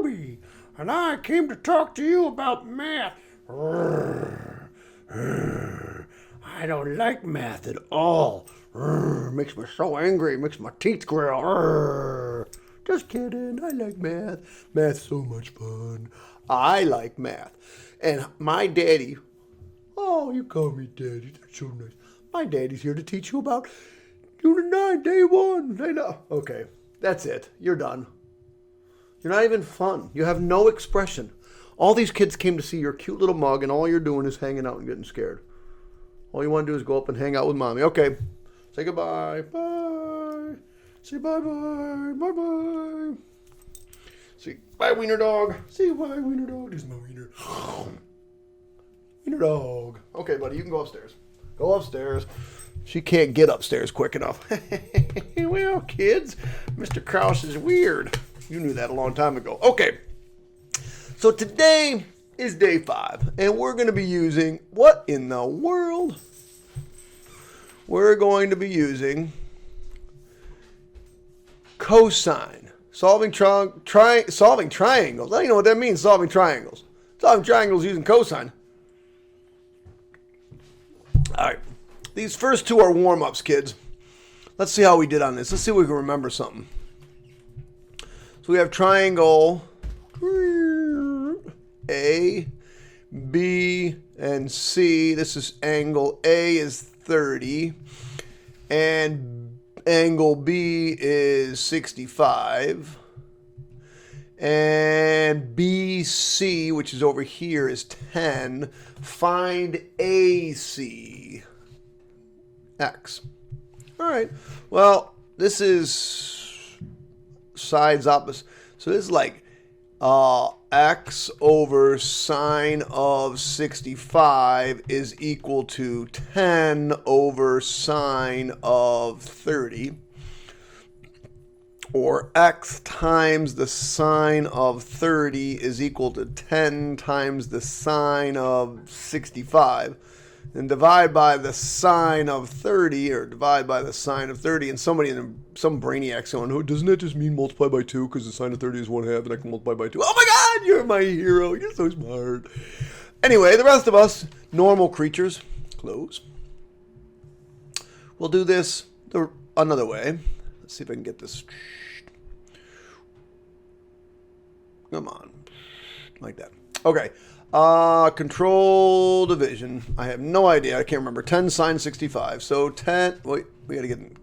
Ruby, and I came to talk to you about math. I don't like math at all. Makes me so angry, makes my teeth growl. Just kidding, I like math. Math's so much fun. I like math. And my daddy, oh, you call me daddy, that's so nice. My daddy's here to teach you about Unit 9, Day 1. Okay, that's it. You're done. You're not even fun. You have no expression. All these kids came to see your cute little mug, and all you're doing is hanging out and getting scared. All you want to do is go up and hang out with Mommy. Okay, say goodbye. Bye. Say bye-bye. Bye-bye. Say bye, wiener dog. Say bye, wiener dog. This is my wiener. Wiener dog. Okay, buddy, you can go upstairs. Go upstairs. She can't get upstairs quick enough. Well, kids, Mr. Krause is weird. You knew that a long time ago. Okay, so today is day 5, and we're going to be using, what in the world? We're going to be using cosine. Solving triangles. I don't even know what that means, solving triangles. Solving triangles using cosine. All right. These first two are warm-ups, kids. Let's see how we did on this. Let's see if we can remember something. So we have triangle A, B, and C. This is angle A is 30. And angle B is 65. And BC, which is over here, is 10. Find AC. X. All right. Well, this is sides opposite. So this is like x over sine of 65 is equal to 10 over sine of 30. Or x times the sine of 30 is equal to 10 times the sine of 65. And divide by the sine of 30, or divide by the sine of 30, and some brainiac's going, oh, doesn't that just mean multiply by 2, because the sine of 30 is 1/2, and I can multiply by 2. Oh my God, you're my hero, you're so smart. Anyway, the rest of us, normal creatures, close. We'll do this another way. Let's see if I can get this. Come on, like that. Okay. Control division. I have no idea. I can't remember. 10 sine 65. So 10. Wait, we got to get in.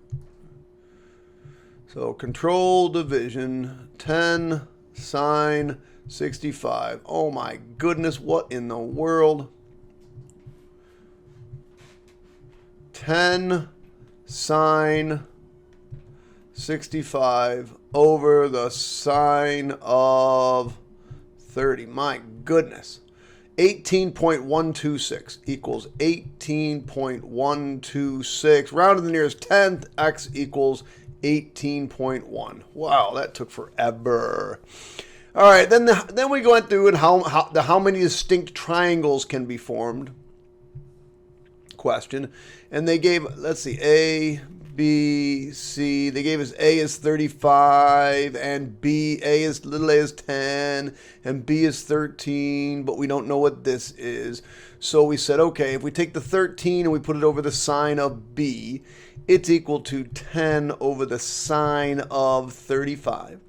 So control division. 10 sine 65. Oh my goodness. What in the world? 10 sine 65 over the sine of 30. My goodness. 18.126 equals 18.126. Round to the nearest tenth, x equals 18.1. Wow, that took forever. All right, then we went through and how many distinct triangles can be formed question. And they gave, let's see, A, B, C. They gave us A is 35 and A is 10 and B is 13, but we don't know what this is. So we said, okay, if we take the 13 and we put it over the sine of B, it's equal to 10 over the sine of 35.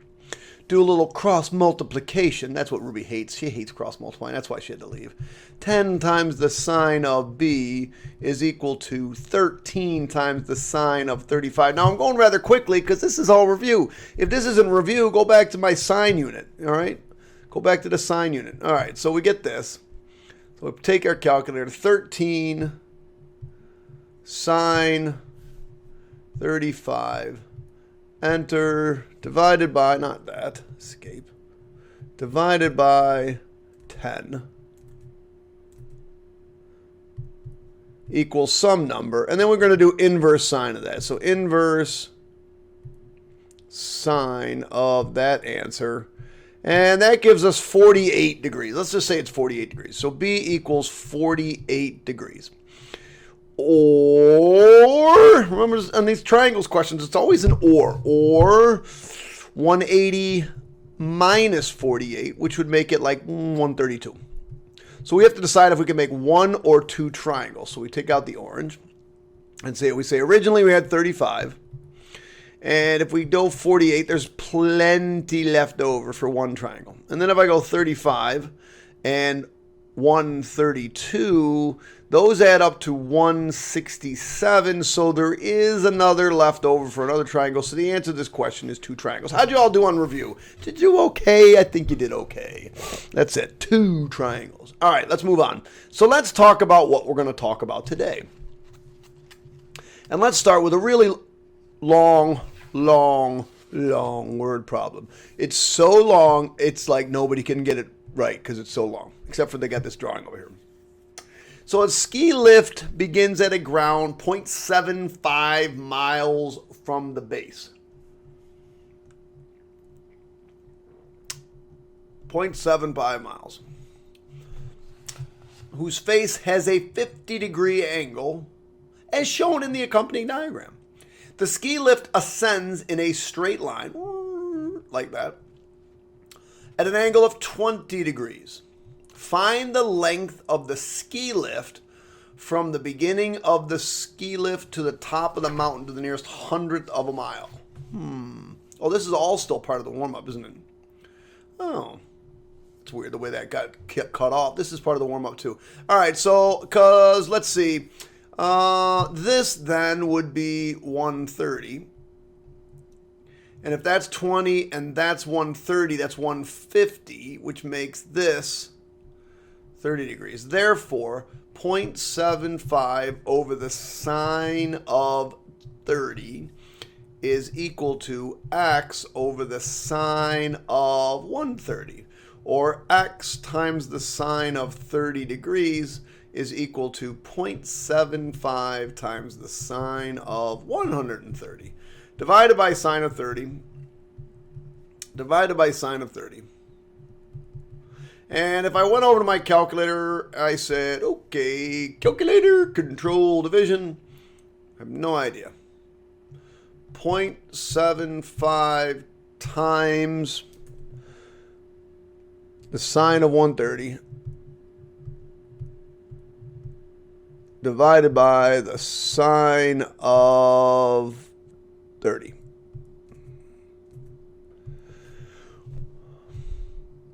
Do a little cross multiplication. That's what Ruby hates. She hates cross multiplying. That's why she had to leave. 10 times the sine of B is equal to 13 times the sine of 35. Now I'm going rather quickly because this is all review. If this isn't review, go back to my sine unit. All right? Go back to the sine unit. All right, so we get this. So we take our calculator. 13 sine 35. Enter, divided by, not that, escape, divided by 10 equals some number. And then we're going to do inverse sine of that. So inverse sine of that answer. And that gives us 48 degrees. Let's just say it's 48 degrees. So B equals 48 degrees. Or, remember on these triangles questions, it's always an or 180 minus 48, which would make it like 132. So we have to decide if we can make one or two triangles. So we take out the orange and we say originally we had 35. And if we go 48, there's plenty left over for one triangle. And then if I go 35 and 132, those add up to 167. So there is another left over for another triangle. So the answer to this question is two triangles. How'd you all do on review? Did you do okay? I think you did okay. That's it. Two triangles. All right, let's move on. So let's talk about what we're going to talk about today. And let's start with a really long word problem. It's so long, it's like nobody can get it right because it's so long, except for they got this drawing over here. So a ski lift begins at a ground 0.75 miles from the base. 0.75 miles. Whose face has a 50-degree angle, as shown in the accompanying diagram. The ski lift ascends in a straight line, like that, at an angle of 20 degrees. Find the length of the ski lift from the beginning of the ski lift to the top of the mountain to the nearest hundredth of a mile. Oh, this is all still part of the warm-up, isn't it? Oh, it's weird the way that got cut off. This is part of the warm-up too. All right, so, let's see. This then would be 130. And if that's 20 and that's 130, that's 150, which makes this 30 degrees. Therefore, 0.75 over the sine of 30 is equal to x over the sine of 130. Or x times the sine of 30 degrees is equal to 0.75 times the sine of 130. Divided by sine of 30. Divided by sine of 30. And if I went over to my calculator, I said, okay, calculator, control division. I have no idea. 0.75 times the sine of 130 divided by the sine of 30.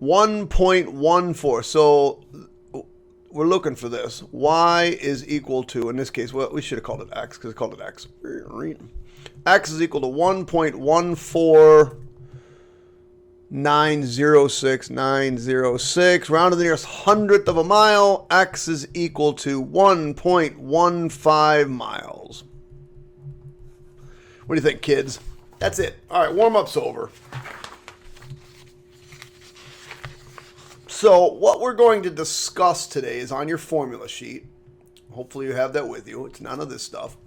1.14. So we're looking for this. Y is equal to, in this case, well, we should have called it x because I called it x. X is equal to 1.14906,906. Round to the nearest hundredth of a mile. X is equal to 1.15 miles. What do you think, kids? That's it. All right, warm-up's over. So what we're going to discuss today is on your formula sheet. Hopefully you have that with you. It's none of this stuff.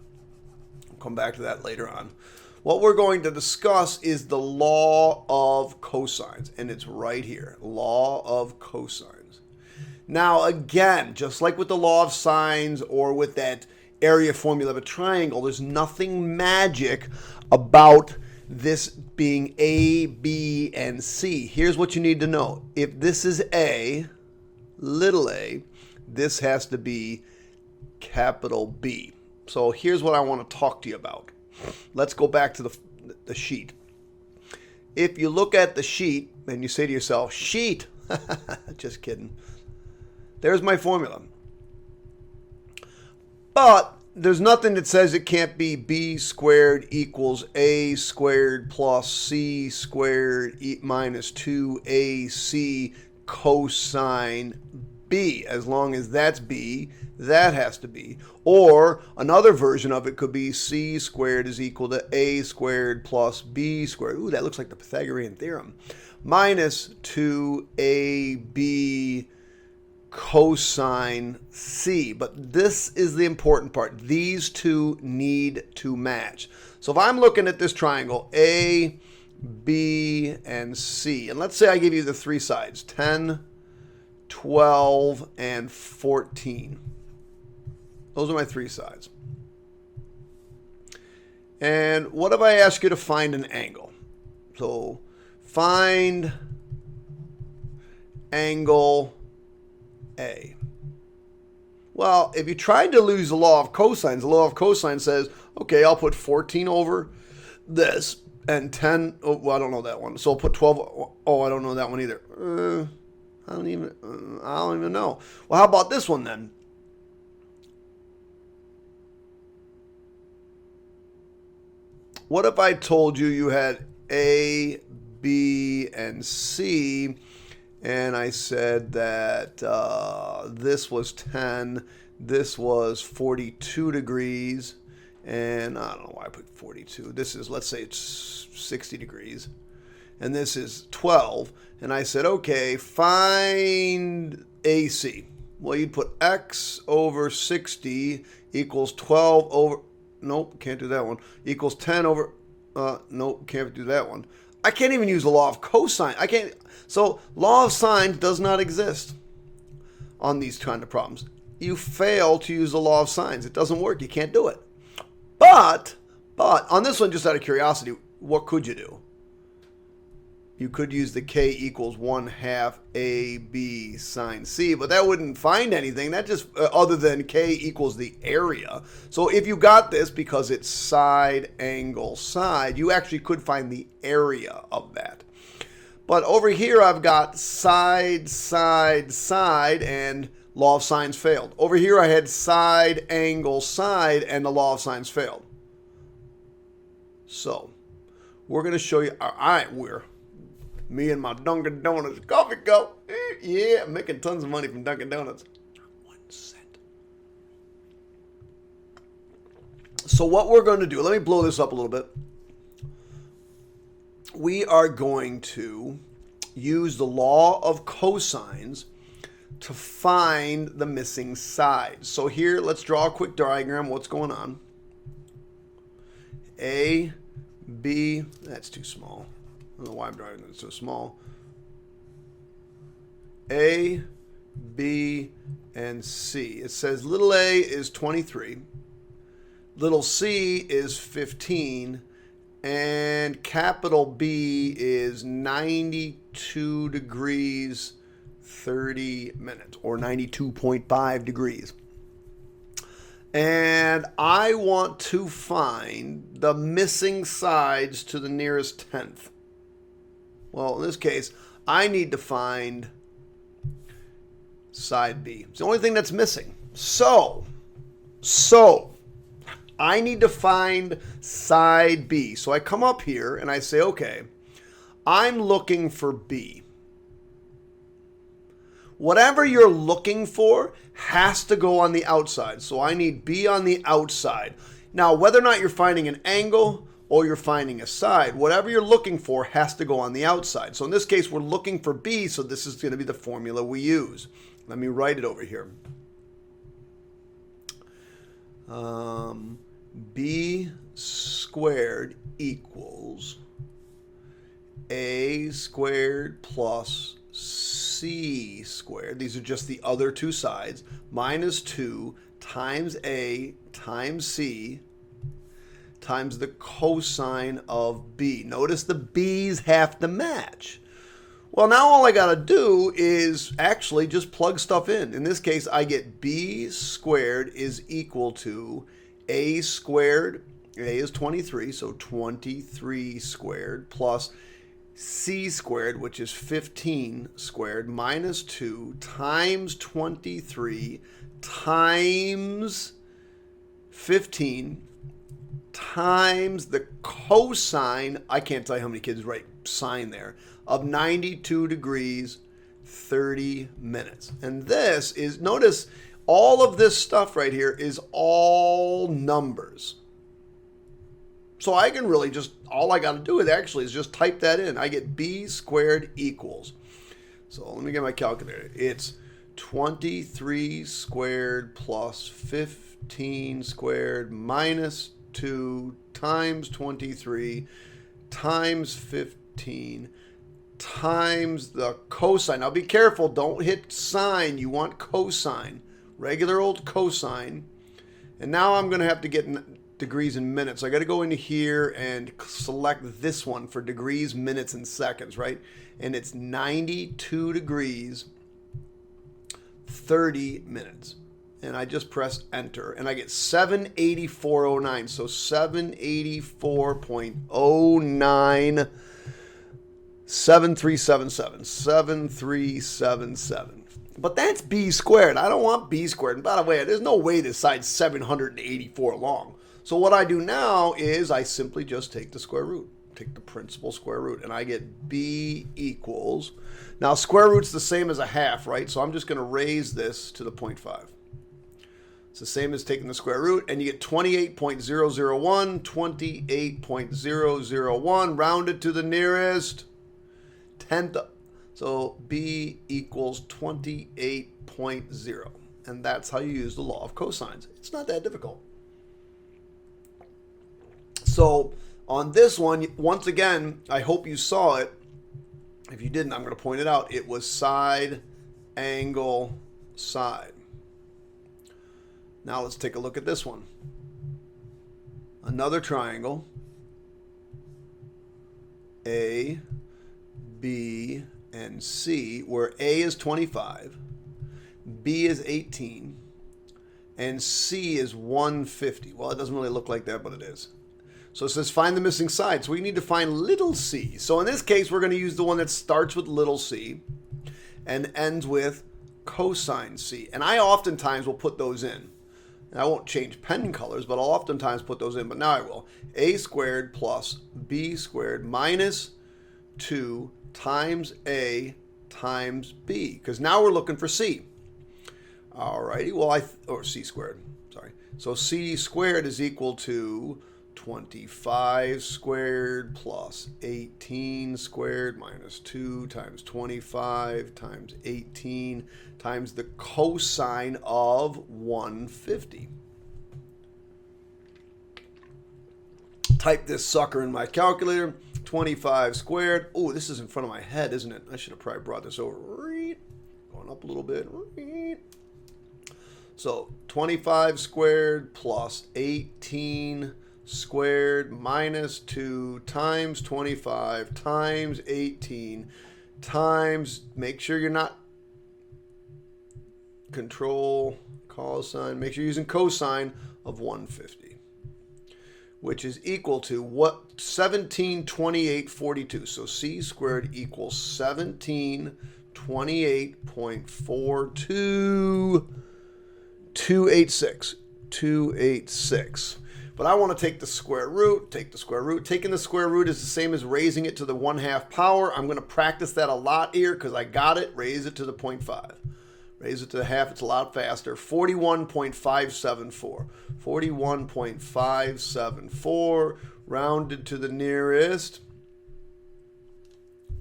I'll come back to that later on. What we're going to discuss is the law of cosines, and it's right here, law of cosines. Now, again, just like with the law of sines or with that area formula of a triangle, there's nothing magic about this being A, B, and C. Here's what you need to know. If this is A, little a, this has to be capital B. So here's what I want to talk to you about. Let's go back to the sheet. If you look at the sheet and you say to yourself, sheet, just kidding. There's my formula. But there's nothing that says it can't be B squared equals A squared plus C squared minus 2AC cosine B. As long as that's B, that has to be. Or another version of it could be C squared is equal to A squared plus B squared. Ooh, that looks like the Pythagorean theorem. Minus 2AB cosine C. But this is the important part. These two need to match. So if I'm looking at this triangle, A, B, and C, and let's say I give you the three sides, 10, 12, and 14. Those are my three sides. And what if I ask you to find an angle? So find angle A. Well, if you tried to use the law of cosines, the law of cosines says, okay, I'll put 14 over this and 10. Oh, well, I don't know that one. So I'll put 12. Oh, I don't know that one either. I don't even know. Well, how about this one then? What if I told you you had A, B, and C, and I said that this was 10, this was 42 degrees, and I don't know why I put 42. This is, let's say it's 60 degrees, and this is 12, and I said, okay, find AC. Well, you'd put x over 60 equals 12 over, nope, can't do that one, equals 10 over, nope, can't do that one. I can't even use the law of cosine. I can't. So law of sines does not exist on these kind of problems. You fail to use the law of sines. It doesn't work. You can't do it. But on this one, just out of curiosity, what could you do? You could use the k equals 1/2 AB sine C, but that wouldn't find anything. That just, other than k equals the area. So if you got this because it's side, angle, side, you actually could find the area of that. But over here, I've got side, side, side, and law of sines failed. Over here, I had side, angle, side, and the law of sines failed. So we're going to show you, all right, me and my Dunkin' Donuts coffee cup. Yeah, I'm making tons of money from Dunkin' Donuts. 1 cent. So what we're going to do, let me blow this up a little bit. We are going to use the law of cosines to find the missing side. So here, let's draw a quick diagram. What's going on? A, B, that's too small. I don't know why I'm drawing it so small. A, B, and C. It says little a is 23, little c is 15, and capital B is 92 degrees 30 minutes, or 92.5 degrees. And I want to find the missing sides to the nearest tenth. Well, in this case, I need to find side B. It's the only thing that's missing. So I need to find side B. So I come up here and I say, okay, I'm looking for B. Whatever you're looking for has to go on the outside. So I need B on the outside. Now, whether or not you're finding an angle or you're finding a side, whatever you're looking for has to go on the outside. So in this case, we're looking for B, so this is going to be the formula we use. Let me write it over here. B squared equals A squared plus C squared. These are just the other two sides. Minus 2 times A times C times the cosine of B. Notice the B's have to match. Well, now all I got to do is actually just plug stuff in. In this case, I get B squared is equal to A squared. A is 23, so 23 squared plus C squared, which is 15 squared, minus 2 times 23 times 15 times the cosine, I can't tell you how many kids write sine there, of 92 degrees 30 minutes. And this is, notice all of this stuff right here is all numbers. So I can really just, all I got to do is just type that in. I get B squared equals. So let me get my calculator. It's 23 squared plus 15 squared minus 2 times 23 times 15 times the cosine. Now be careful, don't hit sine, you want cosine. Regular old cosine. And now I'm going to have to get degrees and minutes. So I got to go into here and select this one for degrees, minutes, and seconds, right? And it's 92 degrees, 30 minutes. And I just press enter, and I get 784.09. So 784.09, 7377, 7377. But that's b squared. I don't want b squared. And by the way, there's no way this side's 784 long. So what I do now is I simply just take the square root, take the principal square root, and I get b equals. Now square root's the same as a half, right? So I'm just going to raise this to the 0.5. It's the same as taking the square root, and you get 28.001, 28.001, rounded to the nearest tenth. So b equals 28.0. And that's how you use the law of cosines. It's not that difficult. So on this one, once again, I hope you saw it. If you didn't, I'm going to point it out. It was side, angle, side. Now let's take a look at this one. Another triangle. A, B, and C, where A is 25, B is 18, and C is 150. Well, it doesn't really look like that, but it is. So it says find the missing side. So we need to find little c. So in this case, we're going to use the one that starts with little c and ends with cosine c. And I oftentimes will put those in. And I won't change pen colors, but I'll oftentimes put those in. But now I will. A squared plus b squared minus 2 times A times B. Because now we're looking for C. Alrighty, well, or C squared, sorry. So C squared is equal to 25 squared plus 18 squared minus 2 times 25 times 18 times the cosine of 150. Type this sucker in my calculator. 25 squared. Oh, this is in front of my head, isn't it? I should have probably brought this over. Going up a little bit. So 25 squared plus 18 squared minus 2 times 25 times 18 times, make sure you're not control cosine, make sure you're using cosine of 150, which is equal to what? 1728.42. So C squared equals 1728.42. But I want to take the square root, take the square root. Taking the square root is the same as raising it to the 1/2 power. I'm going to practice that a lot here because I got it. Raise it to the 0.5. Raise it to the half, it's a lot faster. 41.574. 41.574, rounded to the nearest. I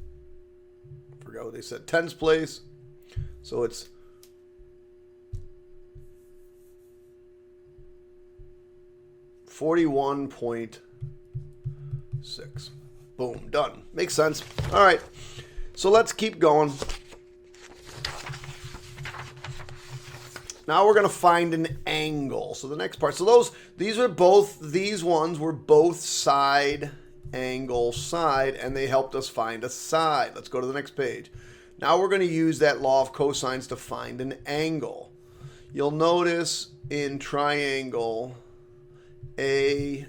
forgot what they said, tens place. So it's 41.6. Boom, done. Makes sense. All right, so let's keep going. Now we're going to find an angle. So the next part. So these ones were both side, angle, side, and they helped us find a side. Let's go to the next page. Now we're going to use that law of cosines to find an angle. You'll notice in triangle A,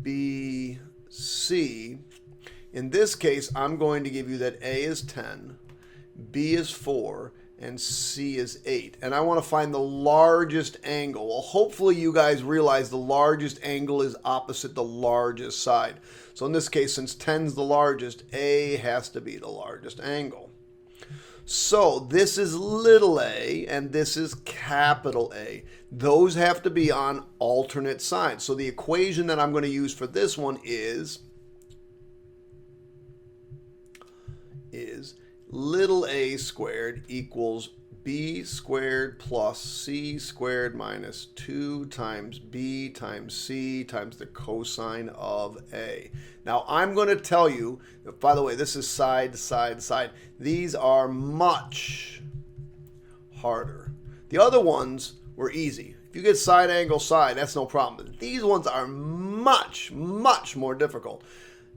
B, C, in this case, I'm going to give you that A is 10, B is 4, and C is 8. And I want to find the largest angle. Well, hopefully you guys realize the largest angle is opposite the largest side. So in this case, since 10 is the largest, A has to be the largest angle. So this is little a, and this is capital A. Those have to be on alternate sides. So the equation that I'm going to use for this one is little a squared equals b squared plus c squared minus 2 times b times c times the cosine of a. Now I'm going to tell you, by the way, this is side, side, side. These are much harder. The other ones were easy. If you get side angle side, that's no problem. But these ones are much, much more difficult.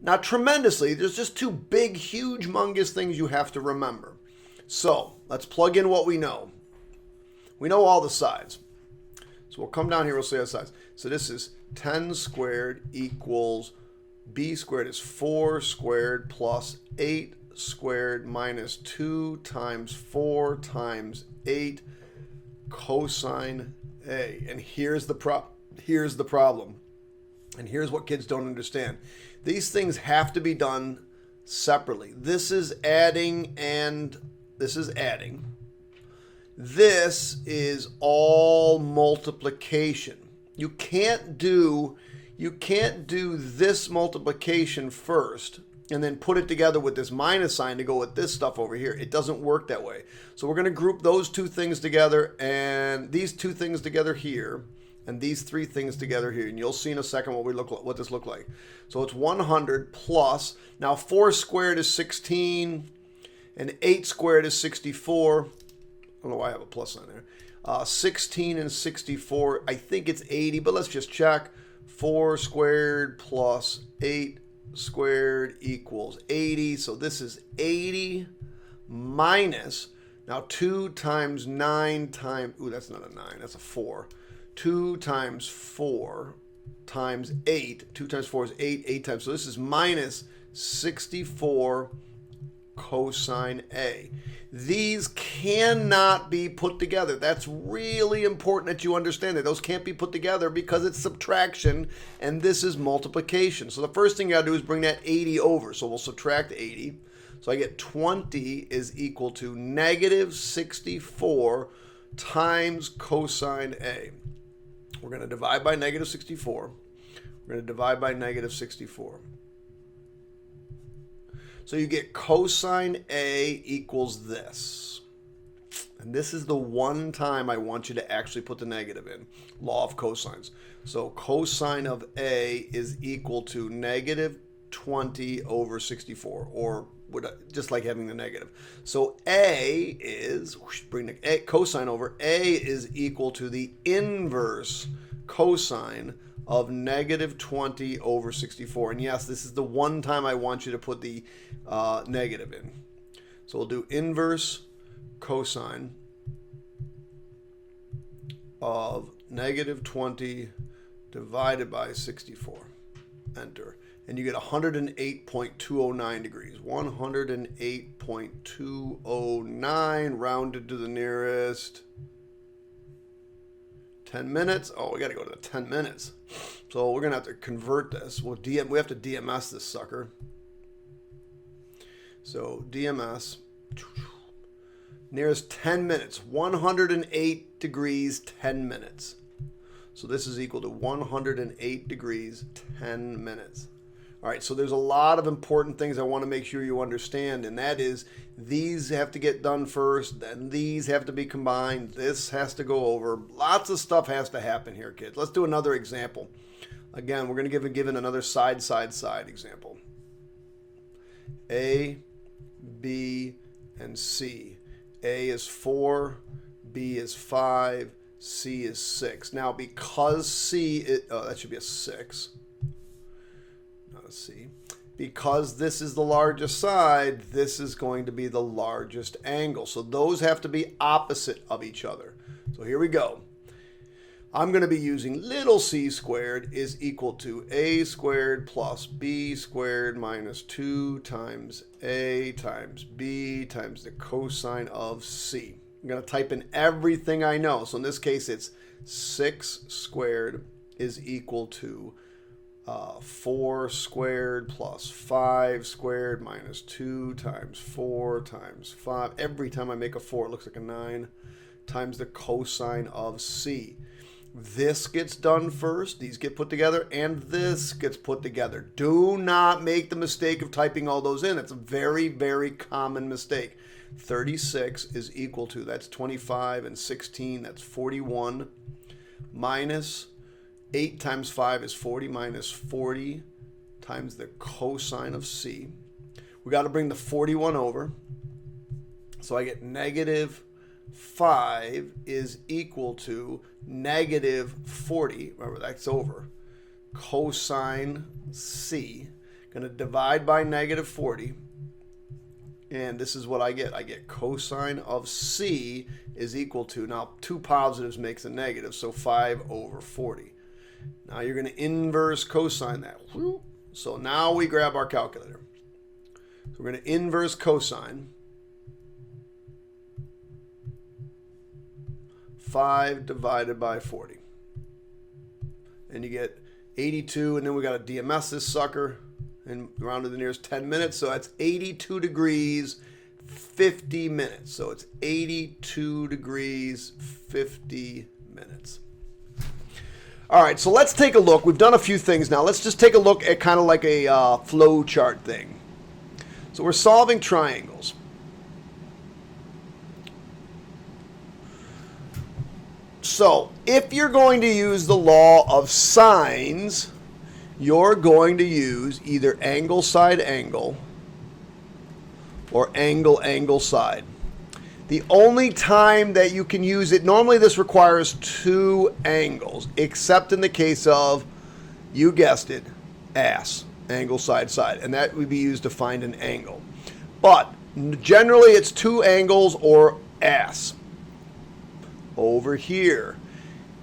Not tremendously. There's just two big, huge, humongous things you have to remember. So let's plug in what we know. We know all the sides. So we'll come down here, we'll say the sides. So this is 10 squared equals b squared is 4 squared plus 8 squared minus 2 times 4 times 8 cosine A. And here's the problem. And here's what kids don't understand. These things have to be done separately. This is adding and this is adding. This is all multiplication. You can't do this multiplication first and then put it together with this minus sign to go with this stuff over here. It doesn't work that way. So we're going to group those two things together and these two things together here and these three things together here. And you'll see in a second what this look like. So it's 100 plus, now 4 squared is 16 and 8 squared is 64. I don't know why I have a plus on there. 16 and 64, I think it's 80, but let's just check. 4 squared plus 8 squared equals 80. So this is 80 minus, now 2 times 9 times, ooh, that's not a 9, that's a 4. 2 times 4 times 8. 2 times 4 is 8, 8 times. So this is minus 64 cosine A. These cannot be put together. That's really important that you understand that. Those can't be put together because it's subtraction and this is multiplication. So the first thing you gotta do is bring that 80 over. So we'll subtract 80. So I get 20 is equal to negative 64 times cosine A. We're going to divide by negative 64. We're going to divide by negative 64. So you get cosine A equals this. And this is the one time I want you to actually put the negative in. Law of cosines. So cosine of A is equal to negative 20 over 64, or just like having the negative. So A is, bring the cosine over, A is equal to the inverse cosine of negative 20 over 64. And yes, this is the one time I want you to put the negative in. So we'll do inverse cosine of negative 20 divided by 64. Enter. And you get 108.209 degrees. 108.209 rounded to the nearest 10 minutes. Oh, we got to go to the 10 minutes. So we're going to have to convert this. We have to DMS this sucker. So DMS, nearest 10 minutes. 108 degrees, 10 minutes. So this is equal to 108 degrees, 10 minutes. All right, so there's a lot of important things I want to make sure you understand, and that is these have to get done first, then these have to be combined, this has to go over. Lots of stuff has to happen here, kids. Let's do another example. Again, we're going to give another side example. A, B, and C. A is 4, B is 5, C is 6. Now, because C, that should be a 6. C. Because this is the largest side, this is going to be the largest angle. So those have to be opposite of each other. So here we go. I'm going to be using little c squared is equal to a squared plus b squared minus 2 times a times b times the cosine of c. I'm going to type in everything I know. So in this case, it's 6 squared is equal to 4 squared plus 5 squared minus 2 times 4 times 5. Every time I make a 4, it looks like a 9 times the cosine of c. This gets done first, these get put together, and this gets put together. Do not make the mistake of typing all those in. It's a very, very common mistake. 36 is equal to, that's 25, and 16, that's 41, minus 8 times 5 is 40, minus 40 times the cosine of c. We got to bring the 41 over. So I get negative 5 is equal to negative 40. Remember, that's over. Cosine C. Going to divide by negative 40. And this is what I get. I get cosine of C is equal to, now 2 positives makes a negative, so 5 over 40. Now you're going to inverse cosine that. So now we grab our calculator. So we're going to inverse cosine 5 divided by 40. And you get 82, and then we got to DMS this sucker and round to the nearest 10 minutes. So that's 82 degrees, 50 minutes. So it's 82 degrees, 50 minutes. All right, so let's take a look. We've done a few things now. Let's just take a look at kind of like a flow chart thing. So we're solving triangles. So if you're going to use the law of sines, you're going to use either angle, side, angle, or angle, angle, side. The only time that you can use it, normally this requires 2 angles, except in the case of, you guessed it, angle, side, side. And that would be used to find an angle. But generally it's 2 angles or over here.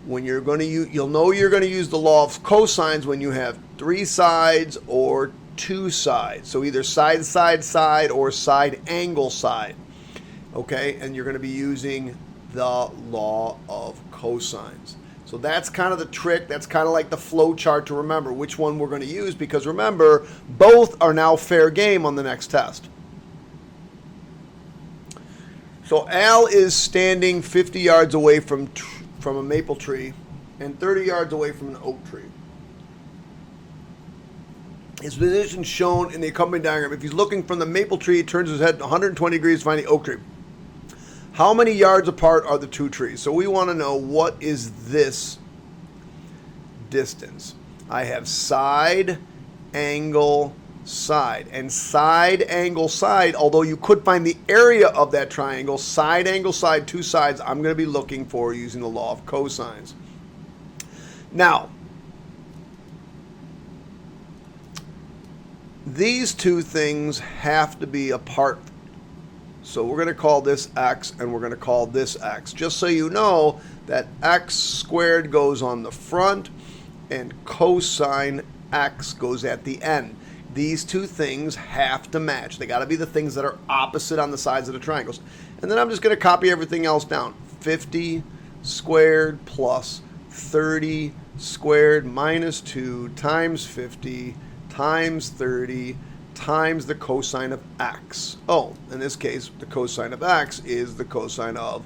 When you're going to use, you'll know you're going to use the law of cosines when you have 3 sides or 2 sides. So either side, side, side, or side, angle, side. Okay, and you're going to be using the law of cosines. So that's kind of the trick. That's kind of like the flow chart to remember which one we're going to use, because remember, both are now fair game on the next test. So Al is standing 50 yards away from a maple tree and 30 yards away from an oak tree. His position shown in the accompanying diagram. If he's looking from the maple tree, he turns his head 120 degrees to find the oak tree. How many yards apart are the 2 trees? So we want to know, what is this distance? I have side, angle, side. And side, angle, side, although you could find the area of that triangle, side, angle, side, 2 sides, I'm going to be looking for using the law of cosines. Now, these 2 things have to be apart. So we're going to call this x and we're going to call this x. Just so you know that x squared goes on the front and cosine x goes at the end. These 2 things have to match. They got to be the things that are opposite on the sides of the triangles. And then I'm just going to copy everything else down. 50 squared plus 30 squared minus 2 times 50 times 30 times the cosine of x. Oh, in this case, the cosine of x is the cosine of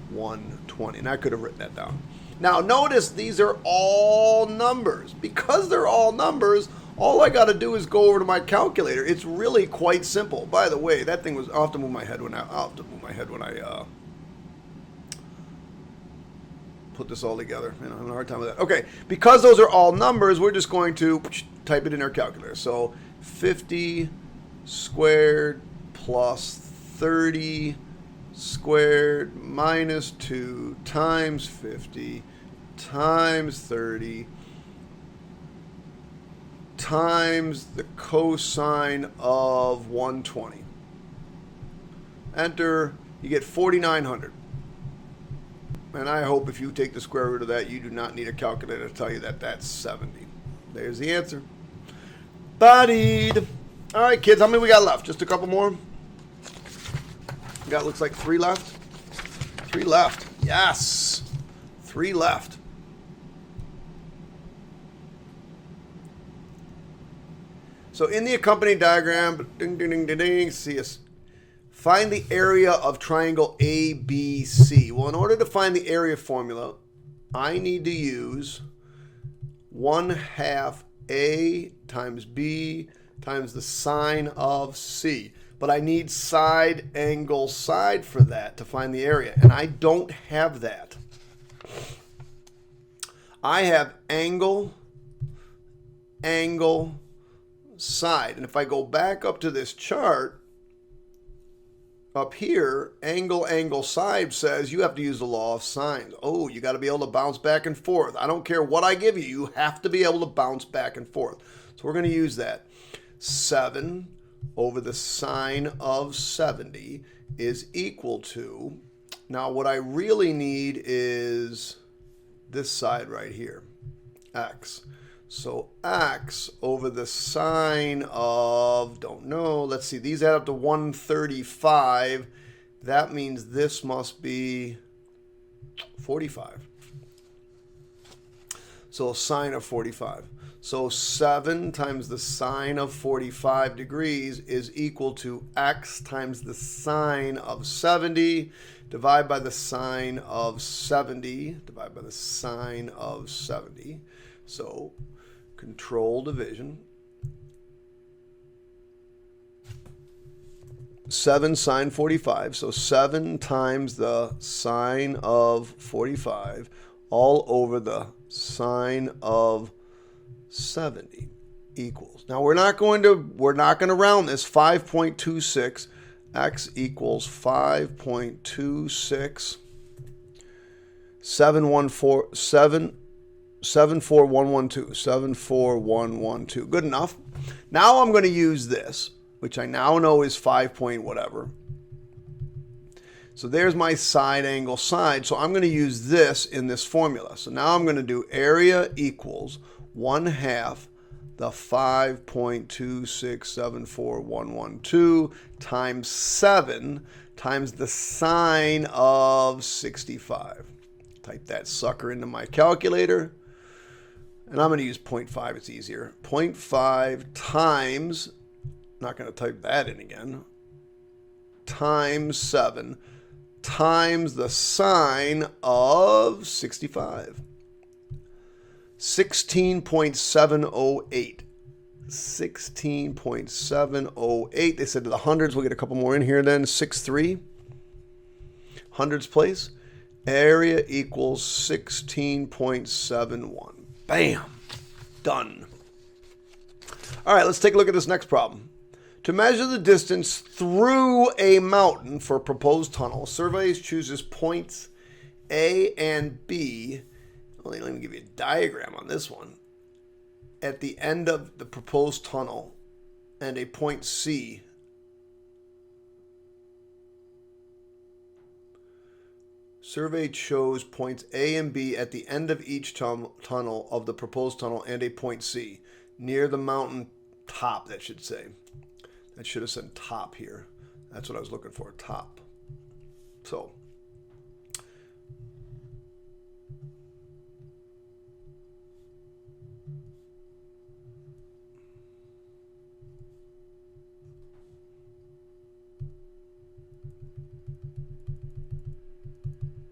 120. And I could have written that down. Now, notice these are all numbers. Because they're all numbers, all I got to do is go over to my calculator. It's really quite simple. By the way, that thing was, I'll have to move my head when I put this all together. I'm having a hard time with that. Okay, because those are all numbers, we're just going to type it in our calculator. So 50 squared plus 30 squared minus 2 times 50 times 30 times the cosine of 120. Enter, you get 4,900. And I hope if you take the square root of that, you do not need a calculator to tell you that that's 70. There's the answer. Bodied. All right, kids, how many we got left? Just a couple more? We got, looks like 3 left. 3 left. Yes. 3 left. So in the accompanying diagram, ding, ding, ding, ding, ding, see us. Find the area of triangle ABC. Well, in order to find the area formula, I need to use 1/2 A times B times the sine of C. But I need side, angle, side for that to find the area. And I don't have that. I have angle, angle, side. And if I go back up to this chart, Up here, angle side says you have to use the law of sines. Oh, you got to be able to bounce back and forth. I don't care what I give you. You have to be able to bounce back and forth. So we're going to use that. 7 over the sine of 70 is equal to, now what I really need is this side right here, x. So x over the sine of, don't know, let's see, these add up to 135. That means this must be 45. So sine of 45. So 7 times the sine of 45 degrees is equal to x times the sine of 70, divide by the sine of 70, divide by the sine of 70. So control division. 7 sine 45. So 7 times the sine of 45 all over the sine of 70 equals. Now we're not going to round this. 5.26. X equals 5.26 74112. Good enough. Now I'm going to use this, which I now know is 5 point whatever. So there's my side angle side. So I'm going to use this in this formula. So now I'm going to do area equals 1/2 the 5.2674112 times 7 times the sine of 65. Type that sucker into my calculator. And I'm going to use 0.5. It's easier. 0.5 times, not going to type that in again, times 7 times the sine of 65. 16.708. 16.708. They said to the hundreds, we'll get a couple more in here then. 6.3. Hundreds place. Area equals 16.71. Bam. Done. All right, let's take a look at this next problem. To measure the distance through a mountain for a proposed tunnel, surveyor chooses points A and B. Well, let me give you a diagram on this one. At the end of the proposed tunnel and a point C. Survey chose points A and B at the end of each tunnel of the proposed tunnel and a point C near the mountain top, that should say. That should have said top here. That's what I was looking for, top. So,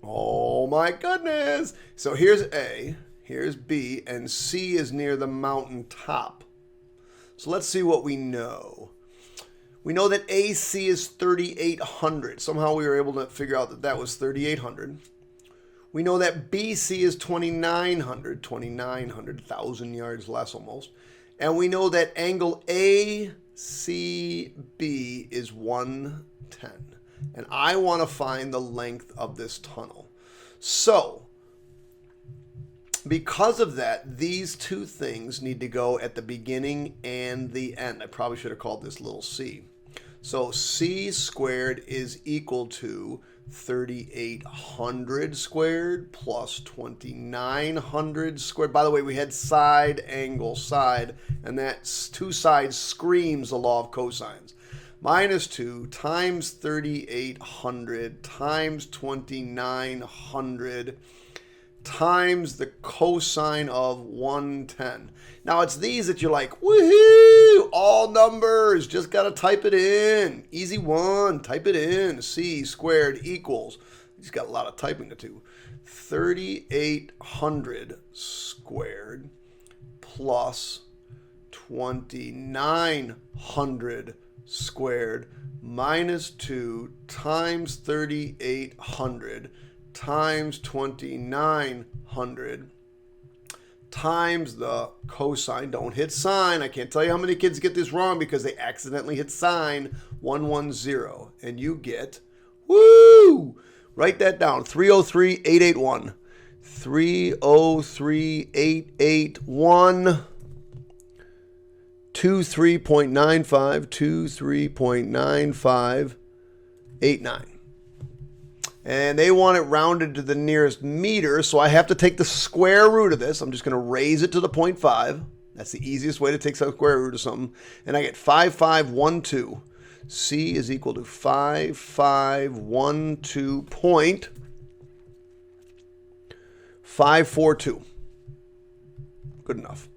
oh my goodness. So here's A, here's B, and C is near the mountain top. So let's see what we know. We know that AC is 3,800. Somehow we were able to figure out that that was 3,800. We know that BC is 2,900, 1,000 yards less almost. And we know that angle ACB is 110. And I want to find the length of this tunnel. So, because of that, these two things need to go at the beginning and the end. I probably should have called this little c. So c squared is equal to 3,800 squared plus 2,900 squared. By the way, we had side, angle, side, and that two sides screams the law of cosines. Minus 2 times 3,800 times 2,900 times the cosine of 110. Now it's these that you're like, woohoo, all numbers, just got to type it in. Easy one, type it in. C squared equals, he's got a lot of typing to do, 3,800 squared plus 2,900 squared minus 2 times 3,800 times 2,900 times the cosine. Don't hit sine. I can't tell you how many kids get this wrong because they accidentally hit sine. 110. And you get, woo! Write that down. 303,881. 303,881. 23.95. 23.9589. And they want it rounded to the nearest meter, so I have to take the square root of this. I'm just going to raise it to the 0.5. That's the easiest way to take the square root of something. And I get 5512. C is equal to 5512.542. Good enough.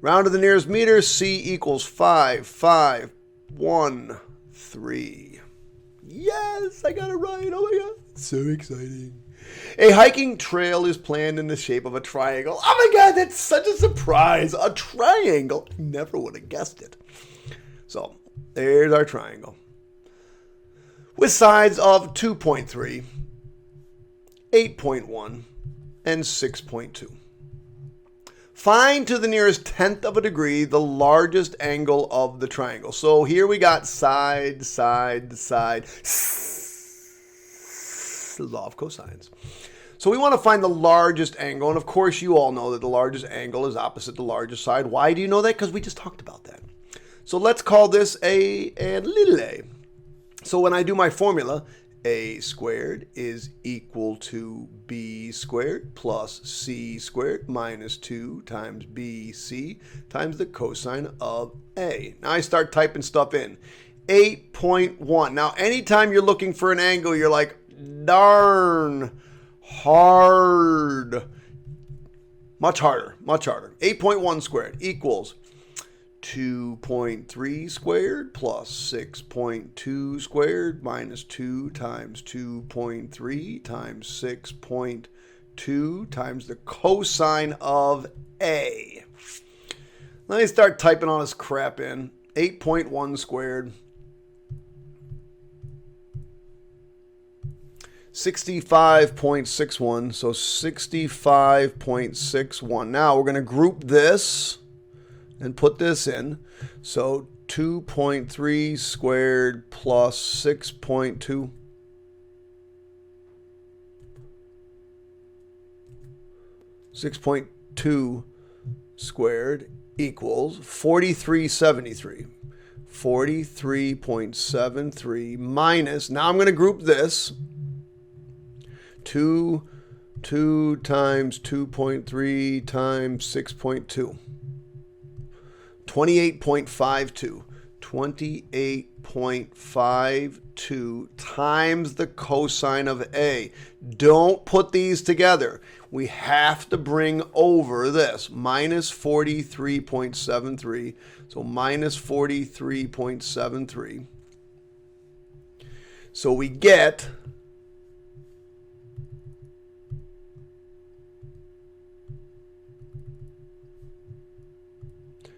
Round to the nearest meter, C equals 5513. Yes, I got it right. Oh my God. So exciting. A hiking trail is planned in the shape of a triangle. Oh my God, that's such a surprise. A triangle. Never would have guessed it. So there's our triangle. With sides of 2.3, 8.1, and 6.2. Find to the nearest tenth of a degree the largest angle of the triangle. So here we got side, side, side. Law of cosines. So we want to find the largest angle. And of course, you all know that the largest angle is opposite the largest side. Why do you know that? Because we just talked about that. So let's call this A and little a. So when I do my formula, A squared is equal to B squared plus C squared minus 2 times BC times the cosine of A. Now I start typing stuff in. 8.1. Now anytime you're looking for an angle, you're like, darn hard. Much harder. 8.1 squared equals 2.3 squared plus 6.2 squared minus 2 times 2.3 times 6.2 times the cosine of A. Let me start typing all this crap in. 8.1 squared. 65.61. So 65.61. Now we're going to group this and put this in. So 2.3 squared plus 6.2. 6.2 squared equals 4373. 43.73 minus, now I'm going to group this. 2 times 2.3 times 6.2. 28.52. 28.52 times the cosine of A. Don't put these together. We have to bring over this. Minus 43.73. So minus 43.73. So we get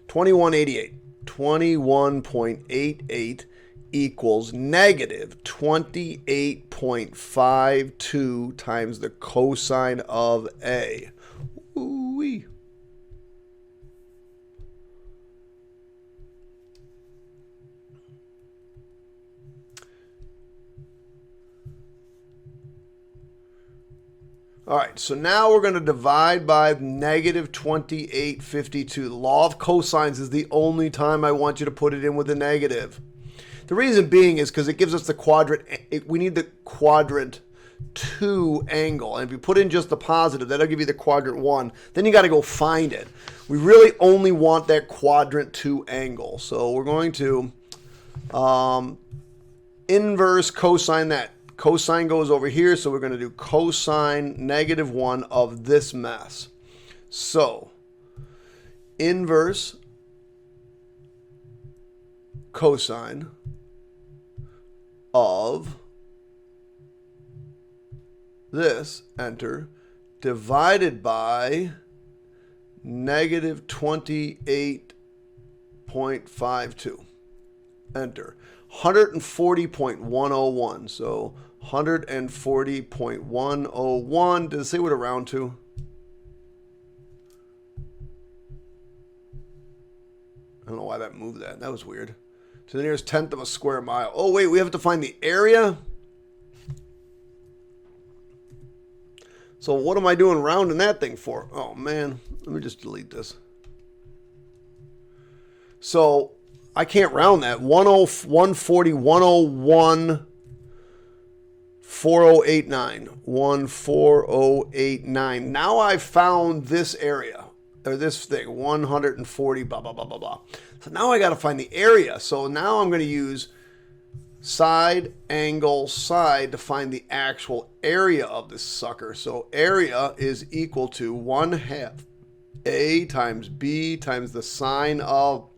2188. 21.88 equals negative 28.52 times the cosine of A. Ooh-wee. All right, so now we're going to divide by negative 2852. The law of cosines is the only time I want you to put it in with a negative. The reason being is because it gives us the quadrant. We need the quadrant 2 angle. And if you put in just the positive, that'll give you the quadrant 1. Then you got to go find it. We really only want that quadrant 2 angle. So we're going to inverse cosine that. Cosine goes over here, so we're going to do cosine negative 1 of this mess. So, inverse cosine of this, enter, divided by negative 28.52, enter. 140.101, so 140.101. Does it say what to round to? I don't know why that moved that. That was weird. To the nearest tenth of a square mile. Oh, wait, we have to find the area? So what am I doing rounding that thing for? Oh, man. Let me just delete this. So I can't round that. 140, 101, 4089. 14089. Now I've found this area. Or this thing. 140, blah, blah, blah, blah, blah. So now I got to find the area. So now I'm going to use side, angle, side to find the actual area of this sucker. So area is equal to 1/2 A times B times the sine of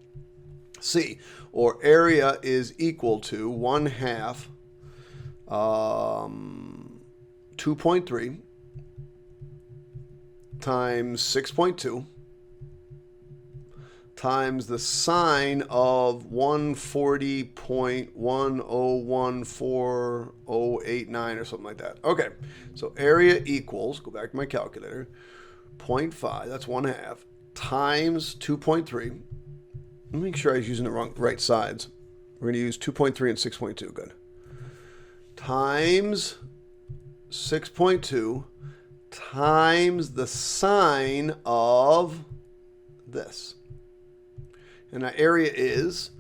C. Or area is equal to 1/2 2.3 times 6.2 times the sine of 140.1014089 or something like that. Okay, so area equals, go back to my calculator, 0.5, that's 1/2, times 2.3. Let me make sure I was using the right sides. We're going to use 2.3 and 6.2, good. Times 6.2 times the sine of this. And our area is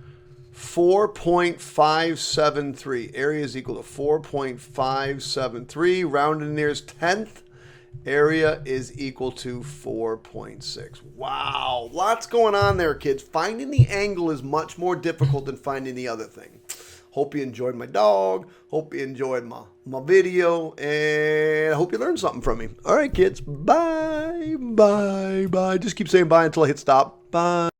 4.573. Area is equal to 4.573. Rounded to the nearest tenth. Area is equal to 4.6. Wow. Lots going on there, kids. Finding the angle is much more difficult than finding the other thing. Hope you enjoyed my dog. Hope you enjoyed my video. And I hope you learned something from me. All right, kids. Bye. Bye. Bye. Just keep saying bye until I hit stop. Bye.